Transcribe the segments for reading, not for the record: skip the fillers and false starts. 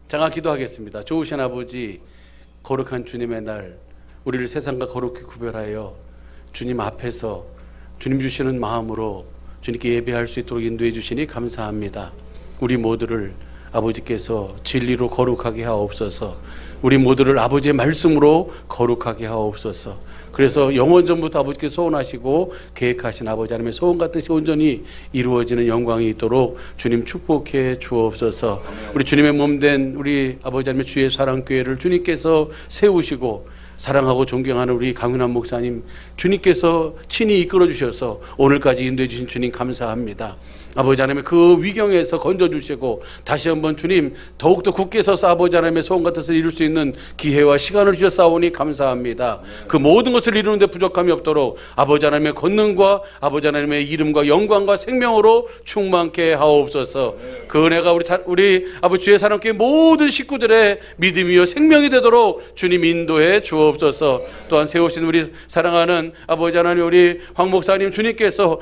장가 기도하겠습니다. 좋으신 아버지, 거룩한 주님의 날, 우리를 세상과 거룩히 구별하여 주님 앞에서 주님 주시는 마음으로 주님께 예배할 수 있도록 인도해 주시니 감사합니다. 우리 모두를 아버지께서 진리로 거룩하게 하옵소서. 우리 모두를 아버지의 말씀으로 거룩하게 하옵소서. 그래서 영원전부터 아버지께서 소원하시고 계획하신 아버지 하나님의 소원과 뜻이 온전히 이루어지는 영광이 있도록 주님 축복해 주옵소서. 우리 주님의 몸된 우리 아버지 하나님의 주의 사랑교회를 주님께서 세우시고 사랑하고 존경하는 우리 강윤환 목사님 주님께서 친히 이끌어 주셔서 오늘까지 인도해 주신 주님 감사합니다. 아버지 하나님의 그 위경에서 건져주시고 다시 한번 주님 더욱더 굳게 서서 아버지 하나님의 소원과 뜻을 이룰 수 있는 기회와 시간을 주셨사오니 감사합니다. 그 모든 것을 이루는 데 부족함이 없도록 아버지 하나님의 권능과 아버지 하나님의 이름과 영광과 생명으로 충만케 하옵소서. 그 은혜가 우리 아버지 주의 사랑교회 모든 식구들의 믿음이요 생명이 되도록 주님 인도해 주옵소서. 또한 세우신 우리 사랑하는 아버지 하나님 우리 황 목사님 주님께서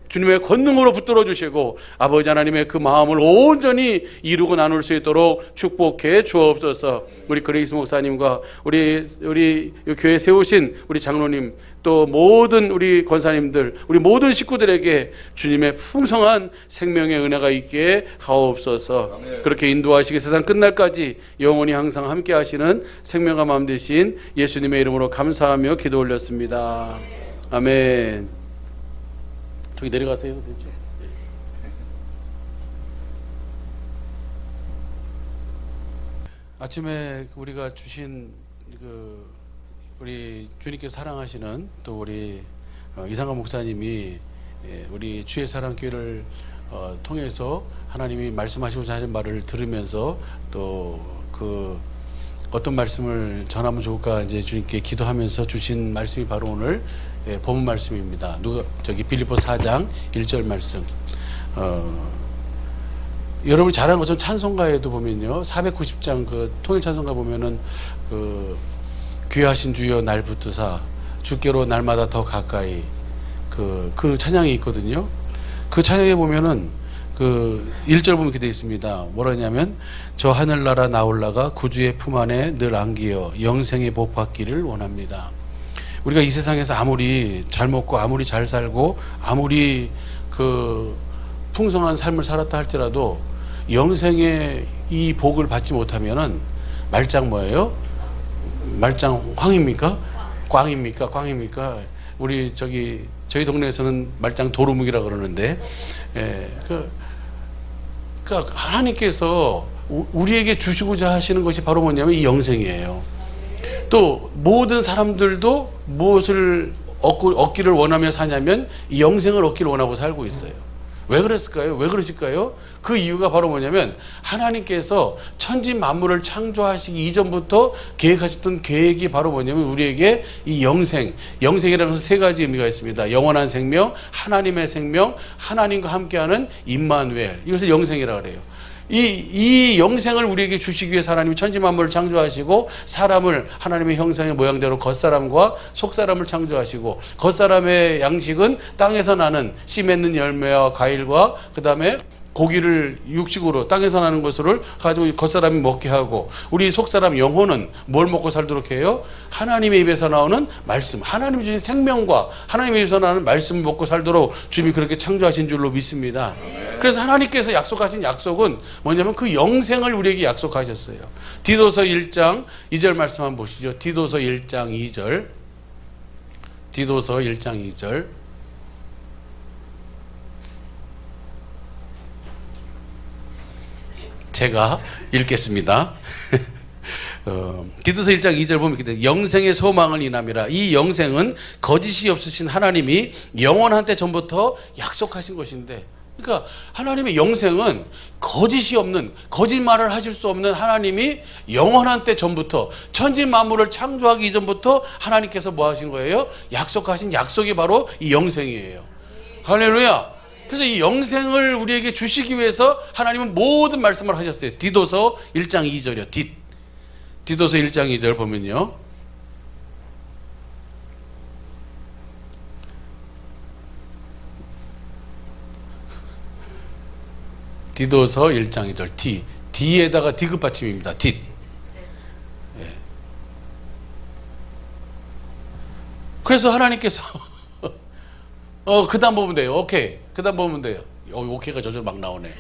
주님의 권능으로 붙들어 주시고 아버지 하나님의 그 마음을 온전히 이루고 나눌 수 있도록 축복해 주옵소서. 우리 그레이스 목사님과 우리 교회 세우신 우리 장로님 또 모든 우리 권사님들 우리 모든 식구들에게 주님의 풍성한 생명의 은혜가 있게 하옵소서. 그렇게 인도하시기 세상 끝날까지 영원히 항상 함께 하시는 생명과 마음 되신 예수님의 이름으로 감사하며 기도 올렸습니다. 아멘. 저기 내려가세요. 됐죠? 아침에 우리가 주신 우리 주님께 사랑하시는 또 우리 이상관 목사님이 우리 주의 사랑 교회를 통해서 하나님이 말씀하시고자 하는 말을 들으면서 또 어떤 말씀을 전하면 좋을까 이제 주님께 기도하면서 주신 말씀이 바로 오늘 본문 말씀입니다. 빌립보 4장 1절 말씀. 여러분이 잘 아는 것처럼 찬송가에도 보면요, 490장 그 통일 찬송가 보면은 귀하신 주여 날 붙드사 주께로 날마다 더 가까이 그 찬양이 있거든요. 그 찬양에 보면은 1절 보면 이렇게 되어 있습니다. 뭐라냐면 저 하늘나라 나올라가 구주의 품 안에 늘 안기어 영생의 복 받기를 원합니다. 우리가 이 세상에서 아무리 잘 먹고 아무리 잘 살고 아무리 풍성한 삶을 살았다 할지라도 영생의 이 복을 받지 못하면은 말짱 뭐예요? 말짱 황입니까? 꽝입니까? 꽝입니까? 우리 저희 동네에서는 말짱 도루묵이라 그러는데, 그러니까 하나님께서 우리에게 주시고자 하시는 것이 바로 뭐냐면 이 영생이에요. 또 모든 사람들도 무엇을 얻기를 원하며 사냐면 이 영생을 얻기를 원하고 살고 있어요. 왜 그랬을까요? 왜 그러실까요? 그 이유가 바로 뭐냐면 하나님께서 천지 만물을 창조하시기 이전부터 계획하셨던 계획이 바로 뭐냐면 우리에게 이 영생이라는 것은 세 가지 의미가 있습니다. 영원한 생명, 하나님의 생명, 하나님과 함께하는 임마누엘, 이것을 영생이라고 그래요. 이 영생을 우리에게 주시기 위해서 하나님이 천지 만물을 창조하시고 사람을 하나님의 형상의 모양대로 겉사람과 속사람을 창조하시고 겉사람의 양식은 땅에서 나는 씨 맺는 열매와 과일과 그 다음에 고기를 육식으로 땅에서 나는 것을 가지고 겉사람이 먹게 하고 우리 속사람 영혼은 뭘 먹고 살도록 해요? 하나님의 입에서 나오는 말씀, 하나님이 주신 생명과 하나님의 입에서 나오는 말씀을 먹고 살도록 주님이 그렇게 창조하신 줄로 믿습니다. 그래서 하나님께서 약속하신 약속은 뭐냐면 그 영생을 우리에게 약속하셨어요. 디도서 1장 2절 말씀 한번 보시죠. 디도서 1장 2절. 디도서 1장 2절. 제가 읽겠습니다. 디도서 1장 2절 보면 이렇게 돼요. 영생의 소망을 인함이라. 이 영생은 거짓이 없으신 하나님이 영원한 때 전부터 약속하신 것인데, 그러니까 하나님의 영생은 거짓이 없는, 거짓말을 하실 수 없는 하나님이 영원한 때 전부터 천지 만물을 창조하기 이전부터 하나님께서 뭐 하신 거예요? 약속하신 약속이 바로 이 영생이에요. 할렐루야. 그래서 이 영생을 우리에게 주시기 위해서 하나님은 모든 말씀을 하셨어요. 디도서 1장 2절이요. 디도서 1장 2절 보면요. 디도서 1장 2절 D에다가 디귿 받침입니다. 뒷. 예. 그래서 하나님께서 그 다음 보면 돼요. 오케이. 그 다음 보면 돼요. 오케이가 저절 막 나오네.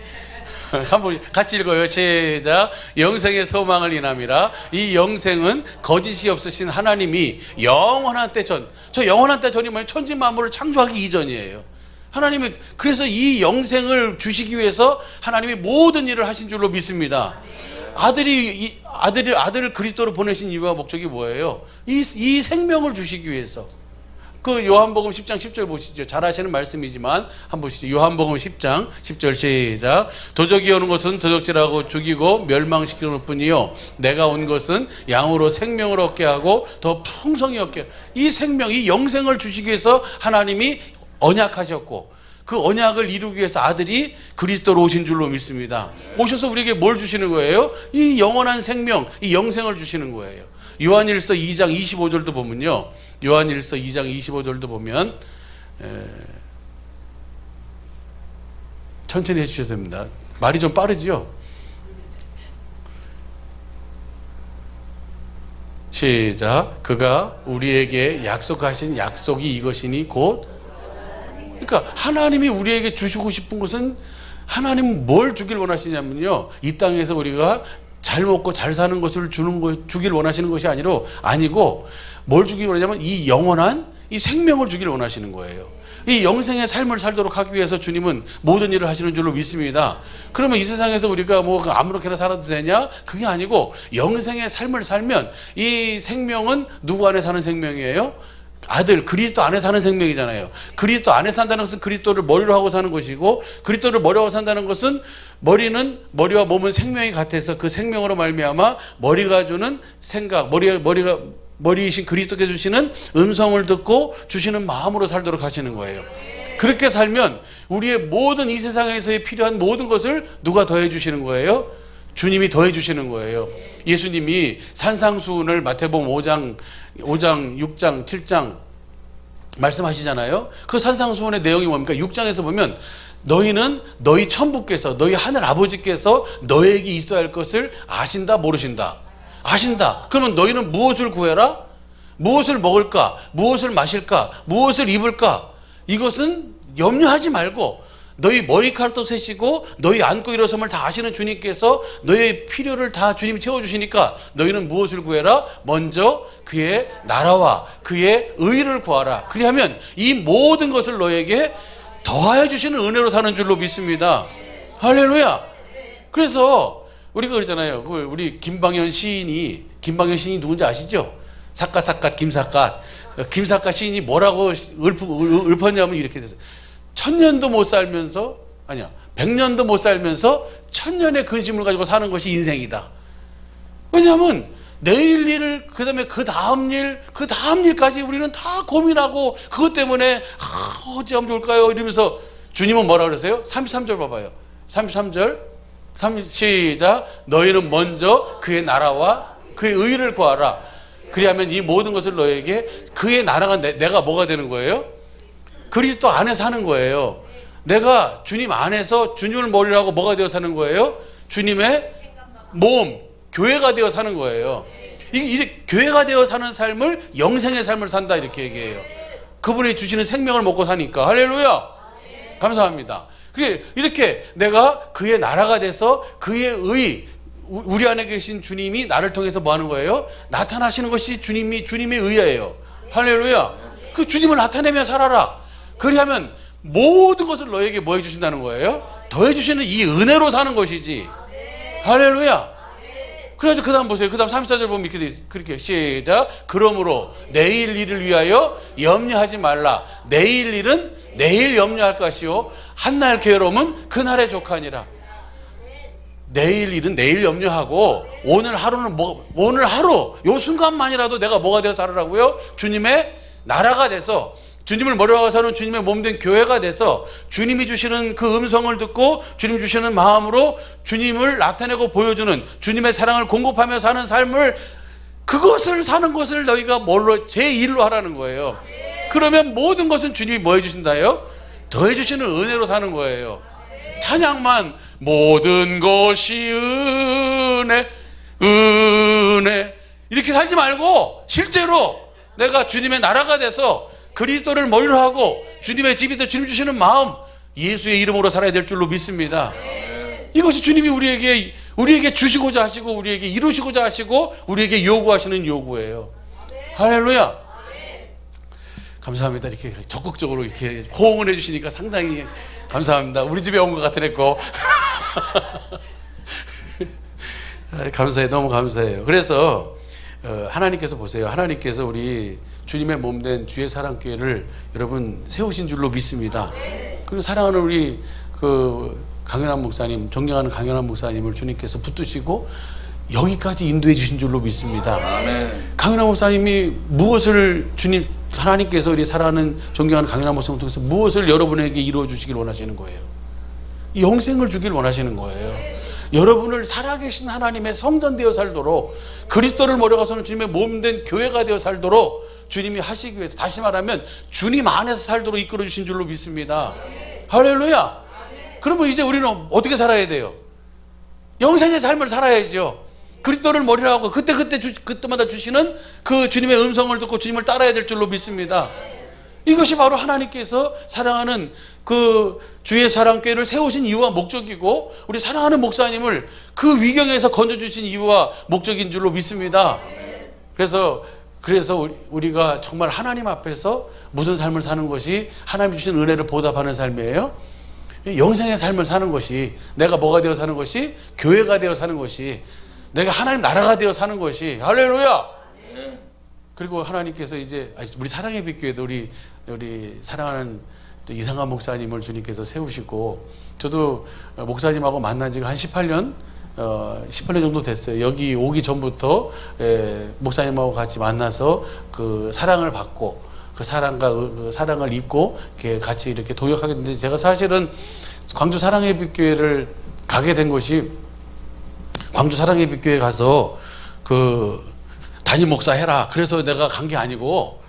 한번 같이 읽어요. 시작. 영생의 소망을 인함이라. 이 영생은 거짓이 없으신 하나님이 영원한 때 전. 저 영원한 때 전이 뭐예요? 천지 만물을 창조하기 이전이에요. 하나님이 그래서 이 영생을 주시기 위해서 하나님이 모든 일을 하신 줄로 믿습니다. 아들을 그리스도로 보내신 이유와 목적이 뭐예요? 이 생명을 주시기 위해서. 그 요한복음 10장 10절 보시죠. 잘 아시는 말씀이지만 한번 보시죠. 요한복음 10장 10절 시작. 도적이 오는 것은 도적질하고 죽이고 멸망시키는 뿐이요 내가 온 것은 양으로 생명을 얻게 하고 더 풍성히 얻게. 이 생명, 이 영생을 주시기 위해서 하나님이 언약하셨고 그 언약을 이루기 위해서 아들이 그리스도로 오신 줄로 믿습니다. 오셔서 우리에게 뭘 주시는 거예요? 이 영원한 생명, 이 영생을 주시는 거예요. 요한일서 2장 25절도 보면요. 요한일서 2장 25절도 보면 천천히 해주셔야 됩니다. 말이 좀 빠르죠? 시작. 그가 우리에게 약속하신 약속이 이것이니 곧. 그러니까 하나님이 우리에게 주시고 싶은 것은 하나님은 뭘 주길 원하시냐면요. 이 땅에서 우리가 잘 먹고 잘 사는 것을 주길 원하시는 것이 아니고 뭘 주길 원하냐면 이 영원한 이 생명을 주길 원하시는 거예요. 이 영생의 삶을 살도록 하기 위해서 주님은 모든 일을 하시는 줄로 믿습니다. 그러면 이 세상에서 우리가 뭐 아무렇게나 살아도 되냐? 그게 아니고 영생의 삶을 살면 이 생명은 누구 안에 사는 생명이에요? 아들 그리스도 안에 사는 생명이잖아요. 그리스도 안에 산다는 것은 그리스도를 머리로 하고 사는 것이고 그리스도를 머리로 하고 산다는 것은 머리와 몸은 생명이 같아서 그 생명으로 말미암아 머리가 주는 생각, 머리이신 그리스도께 주시는 음성을 듣고 주시는 마음으로 살도록 하시는 거예요. 그렇게 살면 우리의 모든 이 세상에서의 필요한 모든 것을 누가 더해 주시는 거예요? 주님이 더해 주시는 거예요. 예수님이 산상수훈을 마태복음 5장, 6장, 7장 말씀하시잖아요. 그 산상수훈의 내용이 뭡니까? 6장에서 보면 너희는 너희 천부께서 너희 하늘 아버지께서 너에게 있어야 할 것을 아신다 모르신다? 아신다. 그러면 너희는 무엇을 구해라? 무엇을 먹을까? 무엇을 마실까? 무엇을 입을까? 이것은 염려하지 말고 너희 머리카락도 세시고 너희 안고 일어섬을 다 아시는 주님께서 너희의 필요를 다 주님이 채워주시니까 너희는 무엇을 구해라? 먼저 그의 나라와 그의 의를 구하라. 그리하면 이 모든 것을 너에게 더하여 주시는 은혜로 사는 줄로 믿습니다. 할렐루야. 그래서 우리가 그러잖아요. 우리 김방현 시인이 누군지 아시죠? 사갓 김사갓 시인이 뭐라고 읊었냐면 이렇게 됐어요. 1000년도 못 살면서 100년도 못 살면서 1000년의 근심을 가지고 사는 것이 인생이다. 왜냐하면 내일 일을 그다음에 그 다음 일까지 우리는 다 고민하고 그것 때문에 어찌하면 좋을까요? 이러면서 주님은 뭐라 그러세요? 33절 봐봐요. 33절 시작. 너희는 먼저 그의 나라와 그의 의를 구하라. 그리하면 이 모든 것을 너에게 그의 나라가 내가 뭐가 되는 거예요? 그리스도 안에 사는 거예요. 내가 주님 안에서 주님을 머리로 하고 뭐가 되어 사는 거예요? 주님의 몸, 교회가 되어 사는 거예요. 이게 교회가 되어 사는 삶을 영생의 삶을 산다 이렇게 얘기해요. 그분이 주시는 생명을 먹고 사니까. 할렐루야. 감사합니다. 이렇게 내가 그의 나라가 돼서 그의 우리 안에 계신 주님이 나를 통해서 뭐 하는 거예요? 나타나시는 것이 주님의 의예요. 할렐루야. 그 주님을 나타내며 살아라. 그리하면 모든 것을 너에게 뭐 해주신다는 거예요? 더해주시는 이 은혜로 사는 것이지. 할렐루야. 그래서 그 다음 보세요. 그 다음 34절 보면 그렇게 시작. 그러므로 내일 일을 위하여 염려하지 말라. 내일 일은 내일 염려할 것이요 한날 괴로움은 그날의 족하니라. 내일 일은 내일 염려하고 오늘 하루는 오늘 하루 요 순간만이라도 내가 뭐가 되어 살으라고요? 주님의 나라가 돼서 주님을 머리로 하고 사는 주님의 몸된 교회가 돼서 주님이 주시는 그 음성을 듣고 주님 주시는 마음으로 주님을 나타내고 보여주는 주님의 사랑을 공급하며 사는 삶을 그것을 사는 것을 너희가 제1로 하라는 거예요. 그러면 모든 것은 주님이 뭐 해주신다요? 더해주시는 은혜로 사는 거예요. 찬양만 모든 것이 은혜 이렇게 살지 말고 실제로 내가 주님의 나라가 돼서 그리스도를 머리로 하고 주님의 집이 돼 주님 주시는 마음, 예수의 이름으로 살아야 될 줄로 믿습니다. 이것이 주님이 우리에게 주시고자 하시고 우리에게 이루시고자 하시고 우리에게 요구하시는 요구예요. 할렐루야. 감사합니다. 이렇게 적극적으로 이렇게 호응을 해주시니까 상당히 감사합니다. 우리 집에 온 것 같으랬고 감사해요. 너무 감사해요. 그래서 하나님께서 보세요. 하나님께서 우리 주님의 몸된 주의 사랑교회를 여러분 세우신 줄로 믿습니다. 그리고 사랑하는 우리 강연한 목사님, 존경하는 강연한 목사님을 주님께서 붙드시고 여기까지 인도해 주신 줄로 믿습니다. 아멘. 강연한 목사님이 무엇을 하나님께서 우리 사랑하는 존경하는 강연한 목사님을 통해서 무엇을 여러분에게 이루어 주시길 원하시는 거예요? 영생을 주길 원하시는 거예요. 여러분을 살아계신 하나님의 성전 되어 살도록 그리스도를 모려가서는 주님의 몸된 교회가 되어 살도록 주님이 하시기 위해서, 다시 말하면 주님 안에서 살도록 이끌어 주신 줄로 믿습니다. 할렐루야. 그러면 이제 우리는 어떻게 살아야 돼요? 영생의 삶을 살아야죠. 그리스도를 머리로 하고 그때마다 주시는 그 주님의 음성을 듣고 주님을 따라야 될 줄로 믿습니다. 이것이 바로 하나님께서 사랑하는 그 주의 사랑교회를 세우신 이유와 목적이고 우리 사랑하는 목사님을 그 위경에서 건져주신 이유와 목적인 줄로 믿습니다. 그래서 우리가 정말 하나님 앞에서 무슨 삶을 사는 것이 하나님 주신 은혜를 보답하는 삶이에요? 영생의 삶을 사는 것이, 내가 뭐가 되어 사는 것이, 교회가 되어 사는 것이, 내가 하나님 나라가 되어 사는 것이. 할렐루야. 그리고 하나님께서 이제 우리 사랑의 빛교회도 우리 사랑하는 또 이상한 목사님을 주님께서 세우시고, 저도 목사님하고 만난 지가 한 18년 정도 됐어요. 여기 오기 전부터 목사님하고 같이 만나서 그 사랑을 받고 그 사랑을 입고 이렇게 같이 이렇게 동역하게 됐는데, 제가 사실은 광주 사랑의 빛교회를 가게 된 것이, 광주 사랑의 빛교회 가서 담임 목사 해라 그래서 내가 간 게 아니고,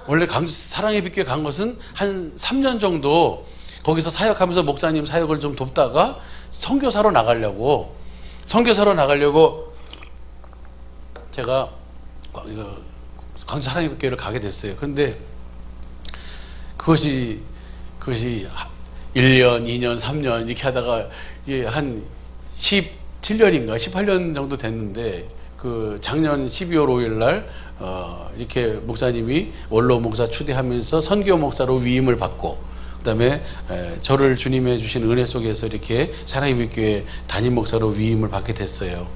원래 광주 사랑의 빛교회 간 것은 한 3년 정도 거기서 사역하면서 목사님 사역을 좀 돕다가 선교사로 나가려고 제가 광주 사랑의 빛교회를 가게 됐어요. 그런데 그것이 1년, 2년, 3년 이렇게 하다가 이게 한 17년인가 18년 정도 됐는데, 그 작년 12월 5일 날 이렇게 목사님이 원로 목사 추대하면서 선교 목사로 위임을 받고, 그다음에 저를 주님의 주신 은혜 속에서 이렇게 사랑의 빛교회 담임 목사로 위임을 받게 됐어요.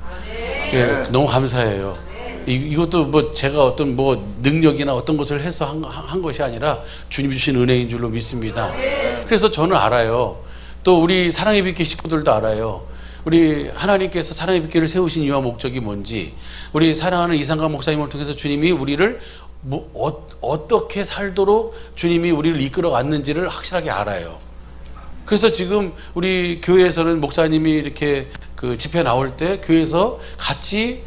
예, 너무 감사해요. 이것도 제가 어떤 능력이나 어떤 것을 해서 한 것이 아니라 주님 주신 은혜인 줄로 믿습니다. 그래서 저는 알아요. 또 우리 사랑의 빛교회 식구들도 알아요. 우리 하나님께서 사랑의 빛교회를 세우신 이유와 목적이 뭔지, 우리 사랑하는 이상관 목사님을 통해서 주님이 우리를 어떻게 살도록 주님이 우리를 이끌어 왔는지를 확실하게 알아요. 그래서 지금 우리 교회에서는 목사님이 이렇게 그 집회 나올 때 교회에서 같이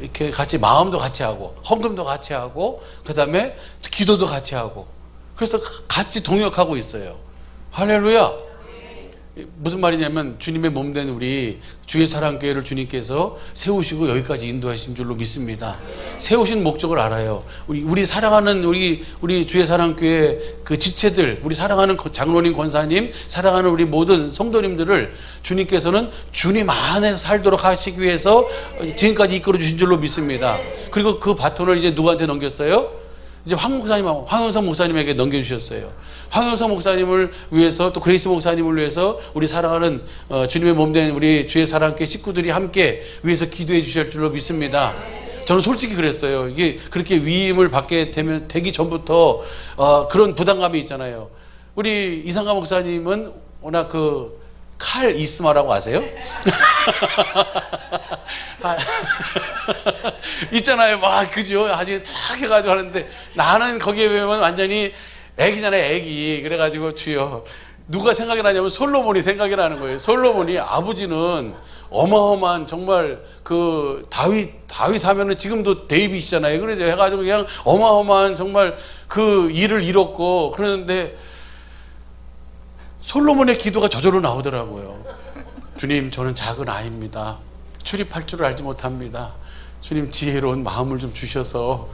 이렇게 같이 마음도 같이 하고 헌금도 같이 하고 그다음에 기도도 같이 하고, 그래서 같이 동역하고 있어요. 할렐루야. 무슨 말이냐면 주님의 몸된 우리 주의 사랑교회를 주님께서 세우시고 여기까지 인도하신 줄로 믿습니다. 세우신 목적을 알아요. 우리 사랑하는 우리 주의 사랑교회 그 지체들, 우리 사랑하는 장로님, 권사님, 사랑하는 우리 모든 성도님들을 주님께서는 주님 안에서 살도록 하시기 위해서 지금까지 이끌어 주신 줄로 믿습니다. 그리고 그 바톤을 이제 누구한테 넘겼어요? 이제 황영성 목사님에게 넘겨주셨어요. 황영성 목사님을 위해서, 또 그레이스 목사님을 위해서 우리 사랑하는 주님의 몸된 우리 주의 사랑교회 식구들이 함께 위해서 기도해 주실 줄로 믿습니다. 저는 솔직히 그랬어요. 이게 그렇게 위임을 받게 되기 전부터 그런 부담감이 있잖아요. 우리 이상가 목사님은 워낙 칼 이스마라고 아세요? 있잖아요. 그죠? 아주 탁 해가지고 하는데, 나는 거기에 보면 완전히 애기잖아요, 애기. 그래가지고 주여, 누가 생각이 나냐면 솔로몬이 생각이 나는 거예요. 솔로몬이 아버지는 어마어마한 정말 다윗 하면은 지금도 데이빗이잖아요. 그래서 해가지고 그냥 어마어마한 정말 그 일을 이뤘고, 그러는데 솔로몬의 기도가 저절로 나오더라고요. 주님, 저는 작은 아이입니다. 출입할 줄 알지 못합니다. 주님, 지혜로운 마음을 좀 주셔서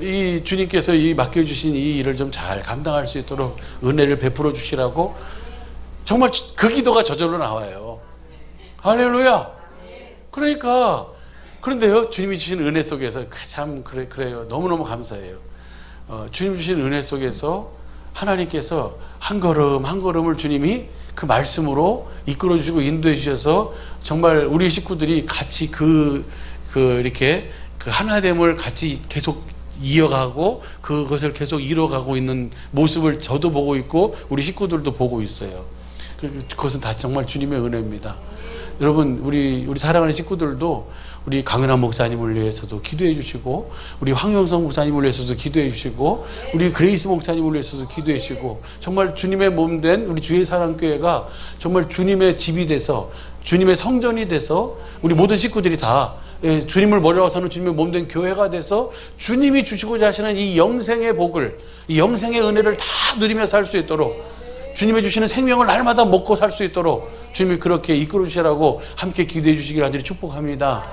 이 주님께서 이 맡겨주신 이 일을 좀 잘 감당할 수 있도록 은혜를 베풀어 주시라고 정말 그 기도가 저절로 나와요. 할렐루야. 그러니까 그런데요, 주님이 주신 은혜 속에서 참 그래요. 너무너무 감사해요. 주님 주신 은혜 속에서 하나님께서 한 걸음 한 걸음을 주님이 그 말씀으로 이끌어 주시고 인도해 주셔서 정말 우리 식구들이 같이 이렇게 그 하나됨을 같이 계속 이어가고 그것을 계속 이뤄가고 있는 모습을 저도 보고 있고 우리 식구들도 보고 있어요. 그것은 다 정말 주님의 은혜입니다. 여러분, 우리 사랑하는 식구들도 우리 강은하 목사님을 위해서도 기도해 주시고, 우리 황영성 목사님을 위해서도 기도해 주시고, 우리 그레이스 목사님을 위해서도 기도해 주시고, 정말 주님의 몸된 우리 주의 사랑교회가 정말 주님의 집이 돼서, 주님의 성전이 돼서 우리 모든 식구들이 다 주님을 머리로 사는 주님의 몸된 교회가 돼서 주님이 주시고자 하시는 이 영생의 복을, 이 영생의 은혜를 다 누리며 살 수 있도록, 주님이 주시는 생명을 날마다 먹고 살 수 있도록 주님이 그렇게 이끌어 주시라고 함께 기도해 주시길 간절히 축복합니다.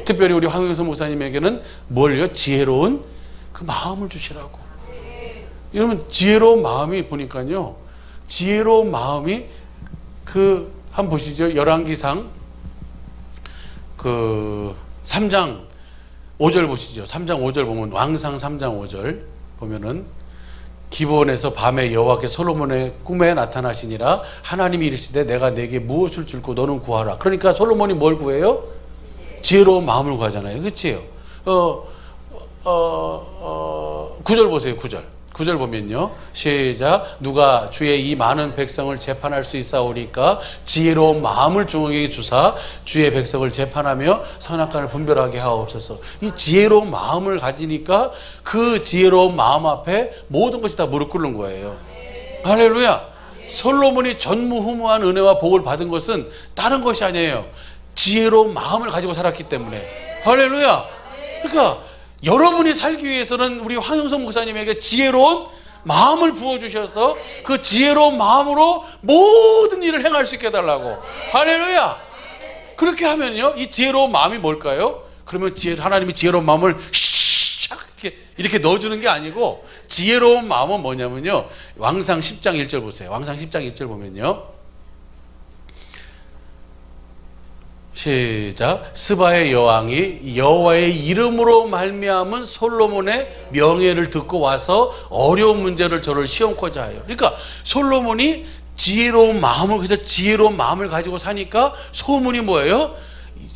특별히 우리 황영선 목사님에게는 뭘요? 지혜로운 그 마음을 주시라고. 여러분, 지혜로운 마음이 보니까요, 지혜로운 마음이 한번 보시죠. 열왕기상 3장 5절 보시죠. 3장 5절 보면, 왕상 3장 5절 보면은, 기브온에서 밤에 여호와께 솔로몬의 꿈에 나타나시니라. 하나님이 이르시되 내가 내게 무엇을 줄고 너는 구하라. 그러니까 솔로몬이 뭘 구해요? 지혜로운 마음을 구하잖아요. 그치요? 9절 보세요. 9절 보면요, 시작. 누가 주의 이 많은 백성을 재판할 수 있사오니까 지혜로운 마음을 종에게 주사 주의 백성을 재판하며 선악과를 분별하게 하옵소서. 이 지혜로운 마음을 가지니까 그 지혜로운 마음 앞에 모든 것이 다 무릎 꿇는 거예요. 할렐루야. 솔로몬이 전무후무한 은혜와 복을 받은 것은 다른 것이 아니에요. 지혜로운 마음을 가지고 살았기 때문에. 할렐루야. 그러니까 여러분이 살기 위해서는 우리 황영선 목사님에게 지혜로운 마음을 부어주셔서 그 지혜로운 마음으로 모든 일을 행할 수 있게 해달라고. 할렐루야. 그렇게 하면요, 이 지혜로운 마음이 뭘까요? 그러면 하나님이 지혜로운 마음을 이렇게 넣어주는 게 아니고, 지혜로운 마음은 뭐냐면요, 왕상 10장 1절 보세요. 왕상 10장 1절 보면요, 시작. 스바의 여왕이 여호와의 이름으로 말미암은 솔로몬의 명예를 듣고 와서 어려운 문제를 저를 시험코자 하여. 그러니까 솔로몬이 지혜로운 마음을, 그래서 지혜로운 마음을 가지고 사니까 소문이 뭐예요?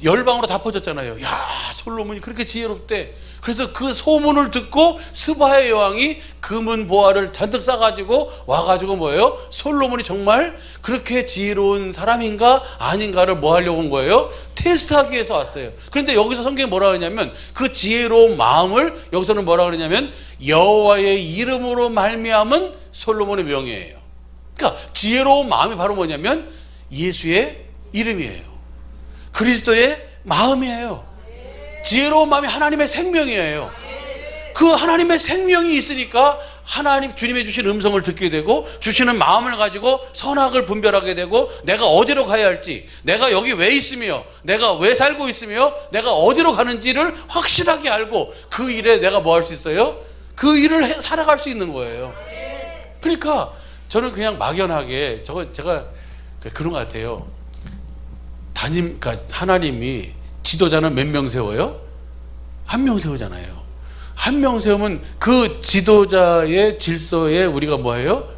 열방으로 다 퍼졌잖아요. 야, 솔로몬이 그렇게 지혜롭대. 그래서 그 소문을 듣고 스바의 여왕이 금은 보화를 잔뜩 싸가지고 와가지고 뭐예요? 솔로몬이 정말 그렇게 지혜로운 사람인가 아닌가를 뭐 하려고 온 거예요? 테스트하기 위해서 왔어요. 그런데 여기서 성경이 뭐라 그러냐면, 그 지혜로운 마음을 여기서는 뭐라 그러냐면 여호와의 이름으로 말미암은 솔로몬의 명예예요. 그러니까 지혜로운 마음이 바로 뭐냐면 예수의 이름이에요. 그리스도의 마음이에요. 지혜로운 마음이 하나님의 생명이에요. 그 하나님의 생명이 있으니까 하나님 주님이 주신 음성을 듣게 되고, 주시는 마음을 가지고 선악을 분별하게 되고, 내가 어디로 가야 할지, 내가 여기 왜 있으며, 내가 왜 살고 있으며, 내가 어디로 가는지를 확실하게 알고 그 일에 내가 뭐 할 수 있어요? 그 일을 살아갈 수 있는 거예요. 그러니까 저는 그냥 막연하게 제가 그런 것 같아요. 그러니까 하나님이 지도자는 몇 명 세워요? 한 명 세우잖아요. 한 명 세우면 그 지도자의 질서에 우리가 뭐예요?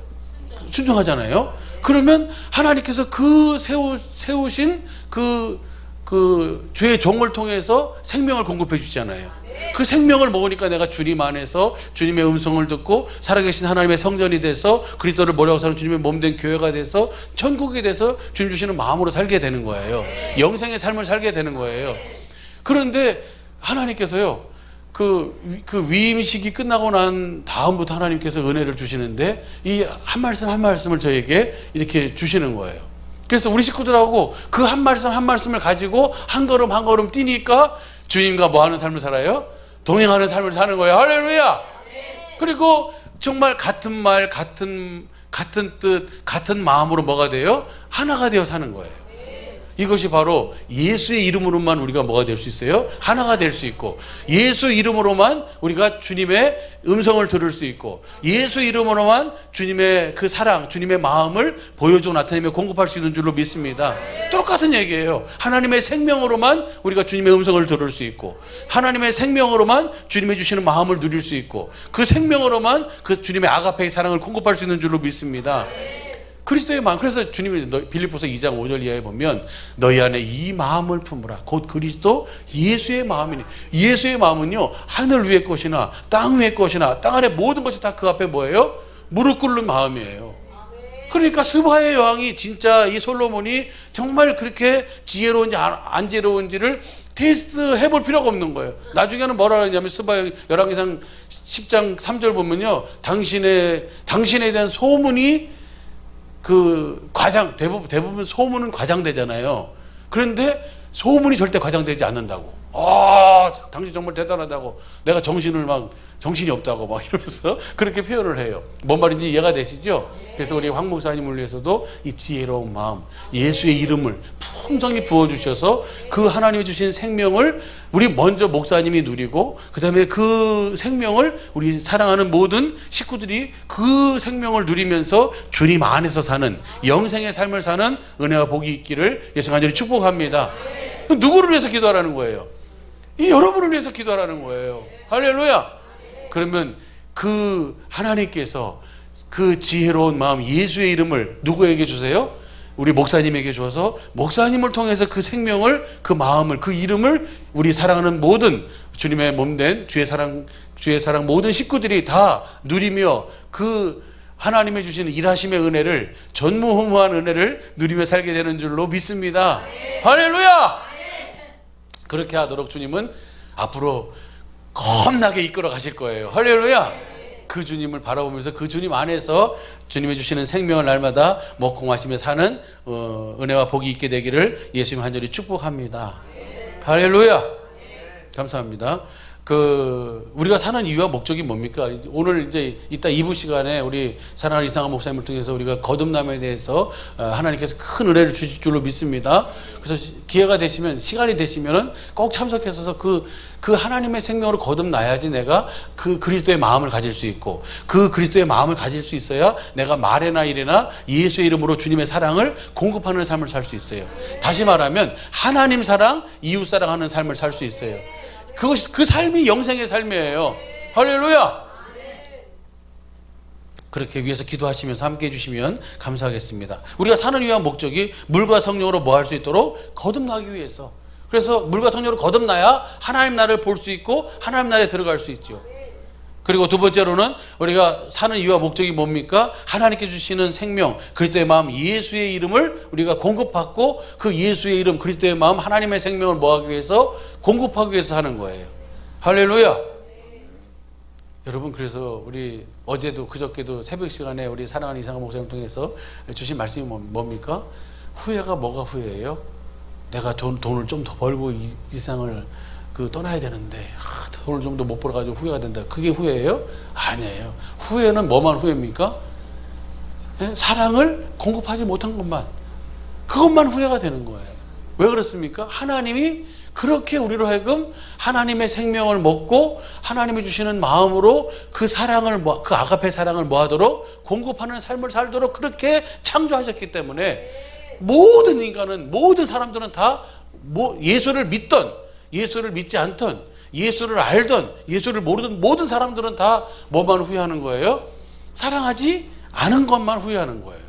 순종하잖아요. 그러면 하나님께서 그 세우신 그 주의 종을 통해서 생명을 공급해 주시잖아요. 그 생명을 먹으니까 내가 주님 안에서 주님의 음성을 듣고 살아계신 하나님의 성전이 돼서 그리스도를 모려고 사는 주님의 몸된 교회가 돼서 천국이 돼서 주님 주시는 마음으로 살게 되는 거예요. 영생의 삶을 살게 되는 거예요. 그런데 하나님께서요, 그 위임식이 끝나고 난 다음부터 하나님께서 은혜를 주시는데, 이 한 말씀 한 말씀을 저에게 이렇게 주시는 거예요. 그래서 우리 식구들하고 그 한 말씀 한 말씀을 가지고 한 걸음 한 걸음 뛰니까 주님과 뭐 하는 삶을 살아요? 동행하는 삶을 사는 거예요. 할렐루야. 그리고 정말 같은 말, 같은 뜻, 같은 마음으로 뭐가 돼요? 하나가 되어 사는 거예요. 이것이 바로 예수의 이름으로만 우리가 뭐가 될 수 있어요? 하나가 될 수 있고, 예수 이름으로만 우리가 주님의 음성을 들을 수 있고, 예수 이름으로만 주님의 그 사랑, 주님의 마음을 보여주고 나타내며 공급할 수 있는 줄로 믿습니다. 똑같은 얘기예요. 하나님의 생명으로만 우리가 주님의 음성을 들을 수 있고, 하나님의 생명으로만 주님의 주시는 마음을 누릴 수 있고, 그 생명으로만 그 주님의 아가페의 사랑을 공급할 수 있는 줄로 믿습니다. 그리스도의 마음. 그래서 주님이 빌립보서 2장 5절 이하에 보면 너희 안에 이 마음을 품으라. 곧 그리스도 예수의 마음이니. 예수의 마음은요, 하늘 위의 것이나 땅 위의 것이나 땅 아래 모든 것이 다 그 앞에 뭐예요? 무릎 꿇는 마음이에요. 그러니까 스바의 여왕이 진짜 이 솔로몬이 정말 그렇게 지혜로운지 안 지혜로운지를 테스트 해볼 필요가 없는 거예요. 나중에는 뭐라 하냐면 스바 열왕기상 10장 3절 보면요, 당신에 대한 소문이 대부분 소문은 과장되잖아요. 그런데 소문이 절대 과장되지 않는다고. 당신 정말 대단하다고. 내가 정신이 없다고 막 이러면서 그렇게 표현을 해요. 뭔 말인지 이해가 되시죠? 그래서 우리 황 목사님을 위해서도 이 지혜로운 마음, 예수의 이름을 풍성히 부어주셔서 그 하나님이 주신 생명을 우리 먼저 목사님이 누리고, 그 다음에 그 생명을 우리 사랑하는 모든 식구들이 그 생명을 누리면서 주님 안에서 사는 영생의 삶을 사는 은혜와 복이 있기를 예수 간절히 축복합니다. 누구를 위해서 기도하라는 거예요? 이 여러분을 위해서 기도하라는 거예요. 할렐루야. 그러면 그 하나님께서 그 지혜로운 마음, 예수의 이름을 누구에게 주세요? 우리 목사님에게 주어서 목사님을 통해서 그 생명을, 그 마음을, 그 이름을 우리 사랑하는 모든 주님의 몸된 주의 사랑 모든 식구들이 다 누리며 그 하나님의 주시는 일하심의 은혜를, 전무후무한 은혜를 누리며 살게 되는 줄로 믿습니다. 할렐루야! 그렇게 하도록 주님은 앞으로 겁나게 이끌어 가실 거예요. 할렐루야! 그 주님을 바라보면서 그 주님 안에서 주님이 주시는 생명을 날마다 먹고 마시며 사는 은혜와 복이 있게 되기를 예수님 한절히 축복합니다. 할렐루야! 감사합니다. 우리가 사는 이유와 목적이 뭡니까? 오늘 이제 이따 2부 시간에 우리 사랑하는 이상한 목사님을 통해서 우리가 거듭남에 대해서 하나님께서 큰 은혜를 주실 줄로 믿습니다. 그래서 기회가 되시면, 시간이 되시면은 꼭 참석해서 그 하나님의 생명으로 거듭나야지 내가 그 그리스도의 마음을 가질 수 있고, 그 그리스도의 마음을 가질 수 있어야 내가 말이나 일이나 예수의 이름으로 주님의 사랑을 공급하는 삶을 살 수 있어요. 다시 말하면 하나님 사랑, 이웃 사랑하는 삶을 살 수 있어요. 그 삶이 영생의 삶이에요. 할렐루야! 그렇게 위해서 기도하시면서 함께 해주시면 감사하겠습니다. 우리가 사는 이유와 목적이 물과 성령으로 뭐 할 수 있도록 거듭나기 위해서. 그래서 물과 성령으로 거듭나야 하나님 나라를 볼 수 있고 하나님 나라에 들어갈 수 있죠. 그리고 두 번째로는 우리가 사는 이유와 목적이 뭡니까? 하나님께 주시는 생명, 그리스도의 마음, 예수의 이름을 우리가 공급받고, 그 예수의 이름, 그리스도의 마음, 하나님의 생명을 뭐하기 위해서? 공급하기 위해서 하는 거예요. 할렐루야! 여러분, 그래서 우리 어제도 그저께도 새벽 시간에 우리 사랑하는 이상한 목사님 통해서 주신 말씀이 뭡니까? 후회가 뭐가 후회예요? 내가 돈을 좀 더 벌고 이 세상을 떠나야 되는데 돈을 좀 더 못 벌어가지고 후회가 된다. 그게 후회예요? 아니에요. 후회는 뭐만 후회입니까? 사랑을 공급하지 못한 것만, 그것만 후회가 되는 거예요. 왜 그렇습니까? 하나님이 그렇게 우리로 하여금 하나님의 생명을 먹고 하나님이 주시는 마음으로 그 사랑을, 그 아가페 사랑을 뭐하도록 공급하는 삶을 살도록 그렇게 창조하셨기 때문에 모든 인간은, 모든 사람들은 다 예수를 믿던, 예수를 믿지 않던, 예수를 알던, 예수를 모르던 모든 사람들은 다 뭐만 후회하는 거예요? 사랑하지 않은 것만 후회하는 거예요.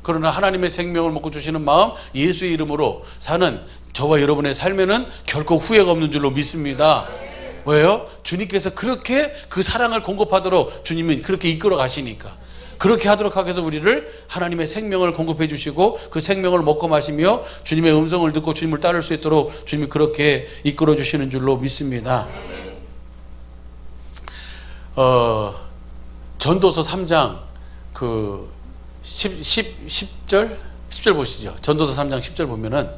그러나 하나님의 생명을 먹고 주시는 마음, 예수의 이름으로 사는 저와 여러분의 삶에는 결코 후회가 없는 줄로 믿습니다. 왜요? 주님께서 그렇게 그 사랑을 공급하도록 주님이 그렇게 이끌어 가시니까. 그렇게 하도록 하기 위해서 우리를 하나님의 생명을 공급해 주시고 그 생명을 먹고 마시며 주님의 음성을 듣고 주님을 따를 수 있도록 주님이 그렇게 이끌어 주시는 줄로 믿습니다. 전도서 3장 10절 보시죠. 전도서 3장 10절 보면은,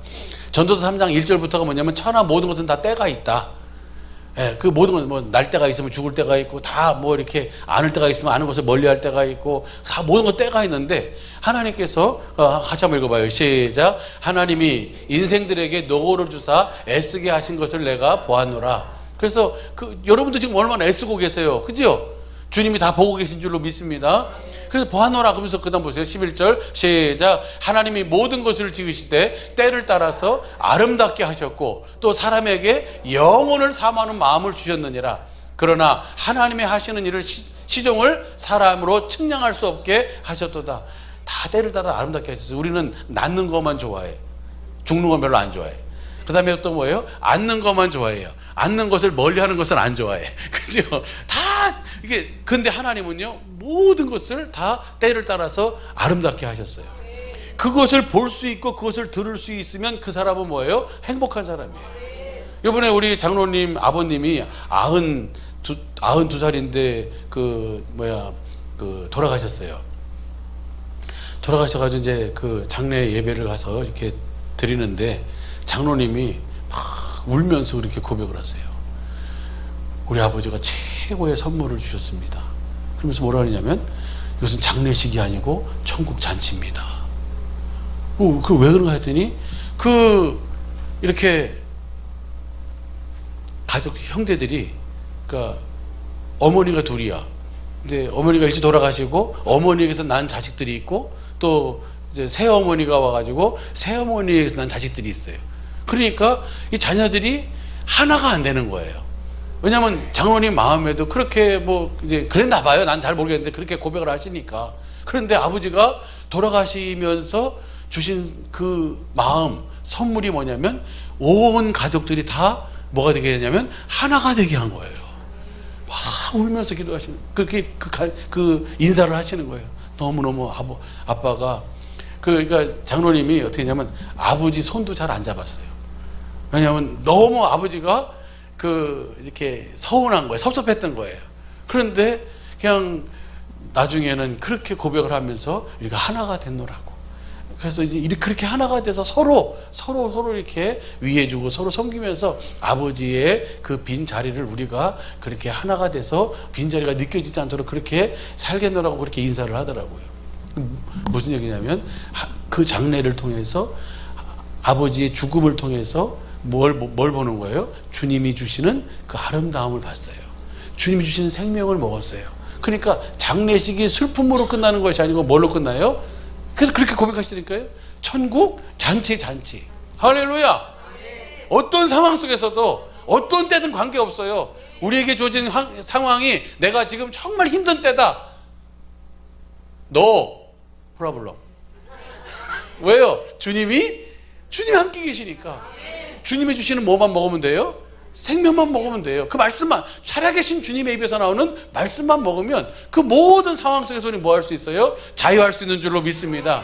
전도서 3장 1절부터가 뭐냐면 천하 모든 것은 다 때가 있다. 예, 그 모든 건 뭐 날 때가 있으면 죽을 때가 있고 다 뭐 이렇게 아는 때가 있으면 아는 것을 멀리할 때가 있고 다 모든 거 때가 있는데 하나님께서 같이 한번 읽어봐요. 시작. 하나님이 인생들에게 노고를 주사 애쓰게 하신 것을 내가 보았노라. 그래서 여러분도 지금 얼마나 애쓰고 계세요, 그죠? 주님이 다 보고 계신 줄로 믿습니다. 그래서 보아노라 그러면서 그 다음 보세요. 11절 시작. 하나님이 모든 것을 지으시되 때를 따라서 아름답게 하셨고 또 사람에게 영혼을 사모하는 마음을 주셨느니라. 그러나 하나님의 하시는 일을 시종을 사람으로 측량할 수 없게 하셨도다. 다 때를 따라 아름답게 하셨어요. 우리는 낳는 것만 좋아해. 죽는 건 별로 안 좋아해. 그 다음에 또 뭐예요? 앉는 것만 좋아해요. 앉는 것을 멀리 하는 것은 안 좋아해. 그죠? 다 이게, 근데 하나님은요 모든 것을 다 때를 따라서 아름답게 하셨어요. 그것을 볼 수 있고 그것을 들을 수 있으면 그 사람은 뭐예요? 행복한 사람이에요. 이번에 우리 장로님 아버님이 92살인데 돌아가셨어요. 돌아가셔가지고 이제 그 장례 예배를 가서 이렇게 드리는데 장로님이 막 울면서 그렇게 고백을 하세요. 우리 아버지가 최고의 선물을 주셨습니다. 그러면서 뭐라 하냐면 이것은 장례식이 아니고 천국 잔치입니다. 그 왜 그런가 했더니 이렇게 가족 형제들이 그러니까 어머니가 둘이야. 근데 어머니가 일찍 돌아가시고 어머니에게서 난 자식들이 있고 또 이제 새어머니가 와가지고 새어머니에게서 난 자식들이 있어요. 그러니까 이 자녀들이 하나가 안 되는 거예요. 왜냐하면 장로님 마음에도 그렇게 뭐 이제 그랬나 봐요. 난 잘 모르겠는데 그렇게 고백을 하시니까. 그런데 아버지가 돌아가시면서 주신 그 마음 선물이 뭐냐면 온 가족들이 다 뭐가 되게 되냐면 하나가 되게 한 거예요. 막 울면서 기도하시는 그렇게 그 인사를 하시는 거예요. 너무너무 아빠가 그러니까 장로님이 어떻게 했냐면 아버지 손도 잘 안 잡았어요. 왜냐하면 너무 아버지가 이렇게 서운한 거예요. 섭섭했던 거예요. 그런데 그냥 나중에는 그렇게 고백을 하면서 우리가 하나가 됐노라고. 그래서 이제 그렇게 하나가 돼서 서로 이렇게 위해주고 서로 섬기면서 아버지의 그 빈 자리를 우리가 그렇게 하나가 돼서 빈 자리가 느껴지지 않도록 그렇게 살겠노라고 그렇게 인사를 하더라고요. 무슨 얘기냐면 그 장례를 통해서 아버지의 죽음을 통해서 뭘 보는 거예요? 주님이 주시는 그 아름다움을 봤어요. 주님이 주시는 생명을 먹었어요. 그러니까 장례식이 슬픔으로 끝나는 것이 아니고 뭘로 끝나요? 그래서 그렇게 고백하시니까요. 천국 잔치. 할렐루야. 어떤 상황 속에서도 어떤 때든 관계없어요. 우리에게 주어진 상황이 내가 지금 정말 힘든 때다. No problem. 왜요? 주님이 함께 계시니까. 주님이 주시는 뭐만 먹으면 돼요? 생명만 먹으면 돼요. 그 말씀만, 살아계신 주님의 입에서 나오는 말씀만 먹으면 그 모든 상황 속에서 우리는 뭐 할 수 있어요? 자유할 수 있는 줄로 믿습니다.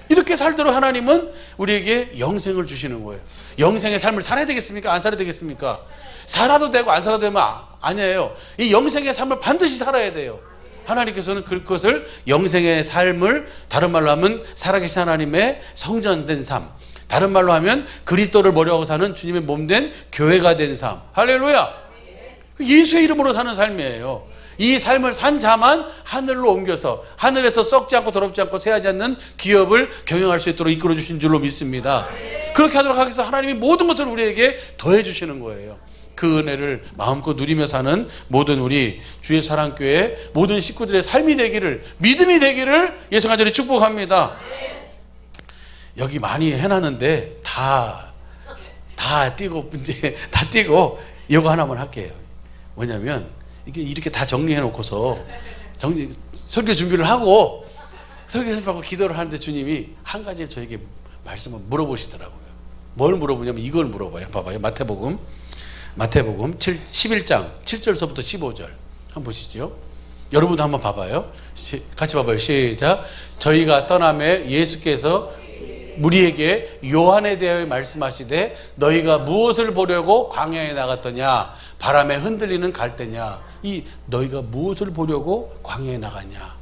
이렇게 살도록 하나님은 우리에게 영생을 주시는 거예요. 영생의 삶을 살아야 되겠습니까? 안 살아야 되겠습니까? 살아도 되고 안 살아도 되면 아니에요. 이 영생의 삶을 반드시 살아야 돼요. 하나님께서는 그것을 영생의 삶을 다른 말로 하면 살아계신 하나님의 성전된 삶, 다른 말로 하면 그리스도를 머리하고 사는 주님의 몸된 교회가 된 삶. 할렐루야. 예수의 이름으로 사는 삶이에요. 이 삶을 산 자만 하늘로 옮겨서 하늘에서 썩지 않고 더럽지 않고 새하지 않는 기업을 경영할 수 있도록 이끌어 주신 줄로 믿습니다. 그렇게 하도록 하기 위해서 하나님이 모든 것을 우리에게 더해 주시는 거예요. 그 은혜를 마음껏 누리며 사는 모든 우리 주의 사랑교회 모든 식구들의 삶이 되기를, 믿음이 되기를 예수 간절히 축복합니다. 여기 많이 해놨는데 다 띄고 이거 하나만 할게요. 뭐냐면 이게 이렇게 다 정리해 놓고서 설교 준비를 하고 기도를 하는데 주님이 한 가지를 저에게 말씀을 물어보시더라고요. 뭘 물어보냐면 이걸 물어봐요. 봐봐요. 마태복음 11장 7절서부터 15절 한번 보시죠. 여러분도 한번 봐봐요. 같이 봐봐요. 시작. 저희가 떠남에 예수께서 우리에게 요한에 대하여 말씀하시되 너희가 무엇을 보려고 광야에 나갔더냐? 바람에 흔들리는 갈대냐? 이 너희가 무엇을 보려고 광야에 나갔냐?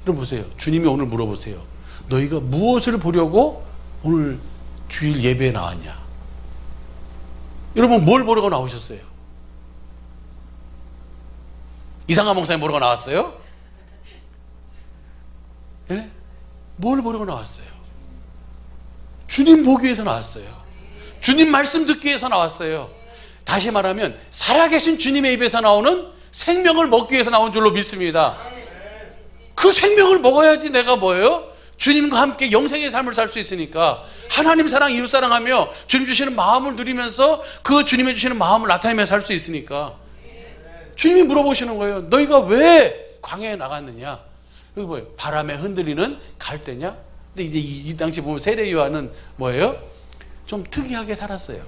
그럼 보세요. 주님이 오늘 물어보세요. 너희가 무엇을 보려고 오늘 주일 예배에 나왔냐? 여러분 뭘 보려고 나오셨어요? 이상한 목사님 보러가 나왔어요? 예? 뭘 보려고 나왔어요? 주님 보기 위해서 나왔어요. 주님 말씀 듣기 위해서 나왔어요. 다시 말하면 살아계신 주님의 입에서 나오는 생명을 먹기 위해서 나온 줄로 믿습니다. 그 생명을 먹어야지 내가 뭐예요? 주님과 함께 영생의 삶을 살 수 있으니까 하나님 사랑, 이웃 사랑하며 주님 주시는 마음을 누리면서 그 주님의 주시는 마음을 나타내며 살 수 있으니까 주님이 물어보시는 거예요. 너희가 왜 광야에 나갔느냐? 그게 뭐예요? 바람에 흔들리는 갈대냐? 근데 이제 이 당시 보면 세례 요한은 뭐예요? 좀 특이하게 살았어요.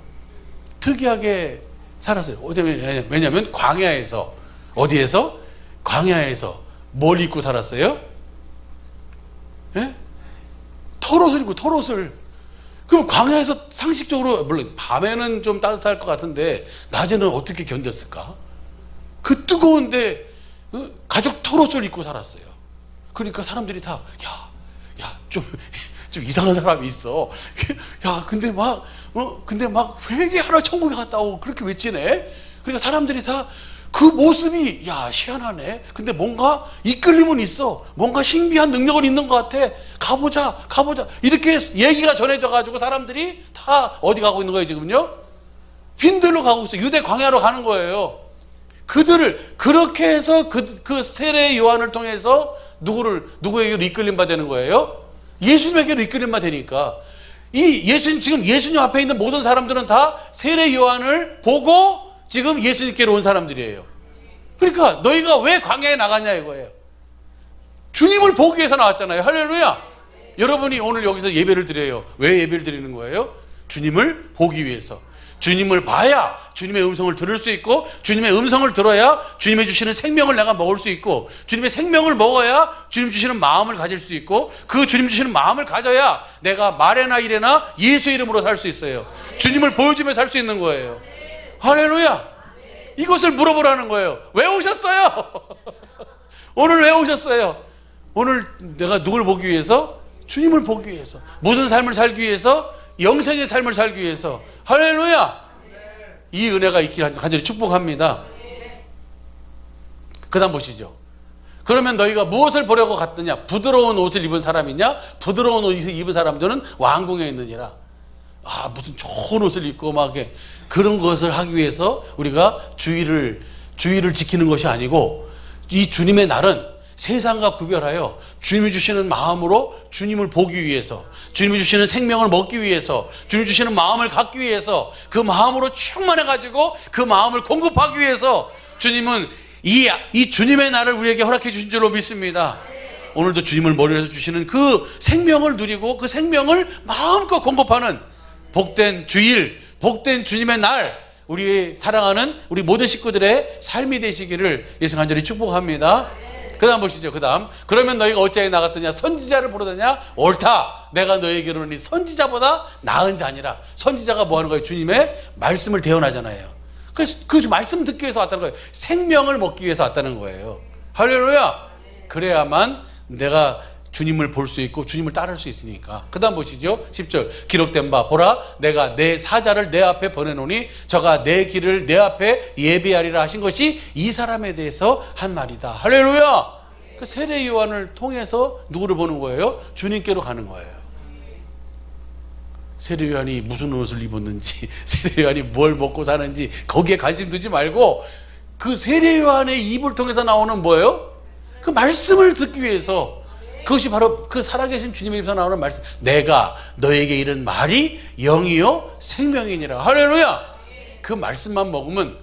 특이하게 살았어요. 왜냐하면 광야에서, 어디에서? 광야에서 뭘 입고 살았어요? 예? 털옷을 입고, 털옷을. 그럼 광야에서 상식적으로, 물론 밤에는 좀 따뜻할 것 같은데 낮에는 어떻게 견뎠을까? 그 뜨거운데 가죽 털옷을 입고 살았어요. 그러니까 사람들이 다 좀 이상한 사람이 있어. 야, 근데 막 회개하러 천국에 갔다 오고 그렇게 외치네. 그러니까 사람들이 다 그 모습이 희한하네. 근데 뭔가 이끌림은 있어. 뭔가 신비한 능력은 있는 것 같아. 가보자. 이렇게 얘기가 전해져 가지고 사람들이 다 어디 가고 있는 거예요, 지금요? 빈들로 가고 있어요. 유대 광야로 가는 거예요. 그들을 그렇게 해서 그 세례 요한을 통해서 누구에게로 이끌림 받는 거예요? 예수님에게로 이끌림 받으니까 지금 예수님 앞에 있는 모든 사람들은 다 세례 요한을 보고 지금 예수님께로 온 사람들이에요. 그러니까 너희가 왜 광야에 나갔냐 이거예요. 주님을 보기 위해서 나왔잖아요. 할렐루야. 여러분이 오늘 여기서 예배를 드려요. 왜 예배를 드리는 거예요? 주님을 보기 위해서. 주님을 봐야 주님의 음성을 들을 수 있고, 주님의 음성을 들어야 주님의 주시는 생명을 내가 먹을 수 있고, 주님의 생명을 먹어야 주님 주시는 마음을 가질 수 있고, 그 주님 주시는 마음을 가져야 내가 말에나 일에나 예수의 이름으로 살 수 있어요. 주님을 보여주며 살 수 있는 거예요. 할렐루야. 이것을 물어보라는 거예요. 왜 오셨어요? 오늘 왜 오셨어요? 오늘 내가 누굴 보기 위해서? 주님을 보기 위해서. 무슨 삶을 살기 위해서? 영생의 삶을 살기 위해서. 할렐루야. 이 은혜가 있기를 간절히 축복합니다. 그 다음 보시죠. 그러면 너희가 무엇을 보려고 갔느냐? 부드러운 옷을 입은 사람이냐? 부드러운 옷을 입은 사람들은 왕궁에 있느니라. 무슨 좋은 옷을 입고 막 그런 것을 하기 위해서 우리가 주의를 지키는 것이 아니고, 이 주님의 날은 세상과 구별하여 주님이 주시는 마음으로 주님을 보기 위해서, 주님이 주시는 생명을 먹기 위해서, 주님이 주시는 마음을 갖기 위해서, 그 마음으로 충만해 가지고 그 마음을 공급하기 위해서 주님은 이 주님의 날을 우리에게 허락해 주신 줄로 믿습니다. 오늘도 주님을 머리로 해서 주시는 그 생명을 누리고 그 생명을 마음껏 공급하는 복된 주일, 복된 주님의 날, 우리 사랑하는 우리 모든 식구들의 삶이 되시기를 예수 간절히 축복합니다. 그 다음 보시죠. 그 다음, 그러면 너희가 어찌하여 나갔더냐? 선지자를 부르더냐? 옳다. 내가 너희에게로는 선지자보다 나은 자니라. 선지자가 뭐 하는 거예요? 주님의 말씀을 대언하잖아요. 그래서 그 말씀 듣기 위해서 왔다는 거예요. 생명을 먹기 위해서 왔다는 거예요. 할렐루야. 그래야만 내가 주님을 볼 수 있고 주님을 따를 수 있으니까. 그 다음 보시죠. 10절. 기록된 바 보라, 내가 내 사자를 내 앞에 보내노니 저가 내 길을 내 앞에 예비하리라 하신 것이 이 사람에 대해서 한 말이다. 할렐루야. 그 세례 요한을 통해서 누구를 보는 거예요? 주님께로 가는 거예요. 세례 요한이 무슨 옷을 입었는지, 세례 요한이 뭘 먹고 사는지 거기에 관심 두지 말고, 그 세례 요한의 입을 통해서 나오는 뭐예요? 그 말씀을 듣기 위해서. 그것이 바로 그 살아계신 주님의 입에서 나오는 말씀. 내가 너에게 이른 말이 영이요 생명이니라. 할렐루야. 그 말씀만 먹으면,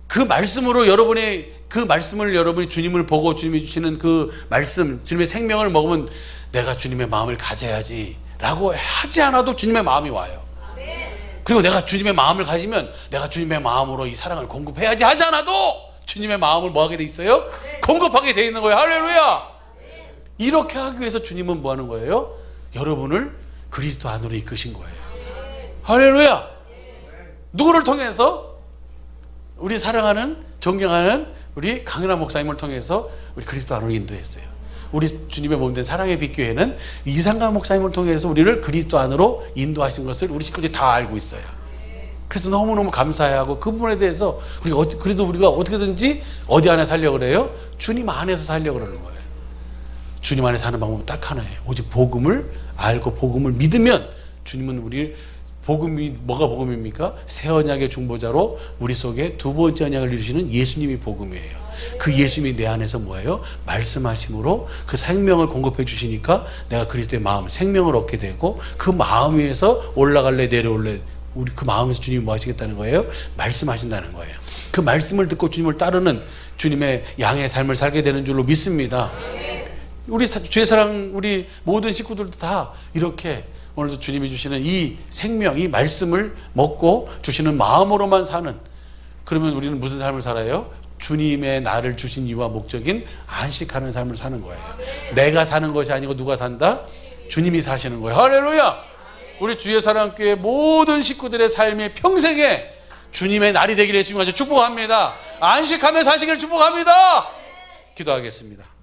그 말씀으로 여러분이 주님을 보고 주님이 주시는 그 말씀, 주님의 생명을 먹으면 내가 주님의 마음을 가져야지 라고 하지 않아도 주님의 마음이 와요. 그리고 내가 주님의 마음을 가지면 내가 주님의 마음으로 이 사랑을 공급해야지 하지 않아도 주님의 마음을 뭐 하게 돼 있어요? 공급하게 돼 있는 거예요. 할렐루야. 이렇게 하기 위해서 주님은 뭐 하는 거예요? 여러분을 그리스도 안으로 이끄신 거예요. 할렐루야. 누구를 통해서? 우리 사랑하는, 존경하는 우리 강은하 목사님을 통해서 우리 그리스도 안으로 인도했어요. 우리 주님의 몸된 사랑의 빛교회는 이상강 목사님을 통해서 우리를 그리스도 안으로 인도하신 것을 우리 식구들이 다 알고 있어요. 그래서 너무너무 감사해하고 그 부분에 대해서 그래도 우리가 어떻게든지 어디 안에 살려고 그래요? 주님 안에서 살려고 그러는 거예요. 주님 안에 사는 방법은 딱 하나예요. 오직 복음을 알고 복음을 믿으면 주님은 우리 복음이 뭐가 복음입니까? 새 언약의 중보자로 우리 속에 두 번째 언약을 이루시는 예수님이 복음이에요. 그 예수님이 내 안에서 뭐예요? 말씀하심으로 그 생명을 공급해 주시니까 내가 그리스도의 마음, 생명을 얻게 되고 그 마음 위에서 올라갈래 내려올래 우리 그 마음에서 주님이 뭐 하시겠다는 거예요? 말씀하신다는 거예요. 그 말씀을 듣고 주님을 따르는 주님의 양의 삶을 살게 되는 줄로 믿습니다. 우리 주의 사랑 우리 모든 식구들도 다 이렇게 오늘도 주님이 주시는 이 생명, 이 말씀을 먹고 주시는 마음으로만 사는, 그러면 우리는 무슨 삶을 살아요? 주님의 나를 주신 이유와 목적인 안식하는 삶을 사는 거예요. 내가 사는 것이 아니고 누가 산다? 주님이 사시는 거예요. 할렐루야! 우리 주의 사랑교회 모든 식구들의 삶의 평생에 주님의 날이 되기를 예수님 아주 축복합니다. 안식하며 사시기를 축복합니다. 기도하겠습니다.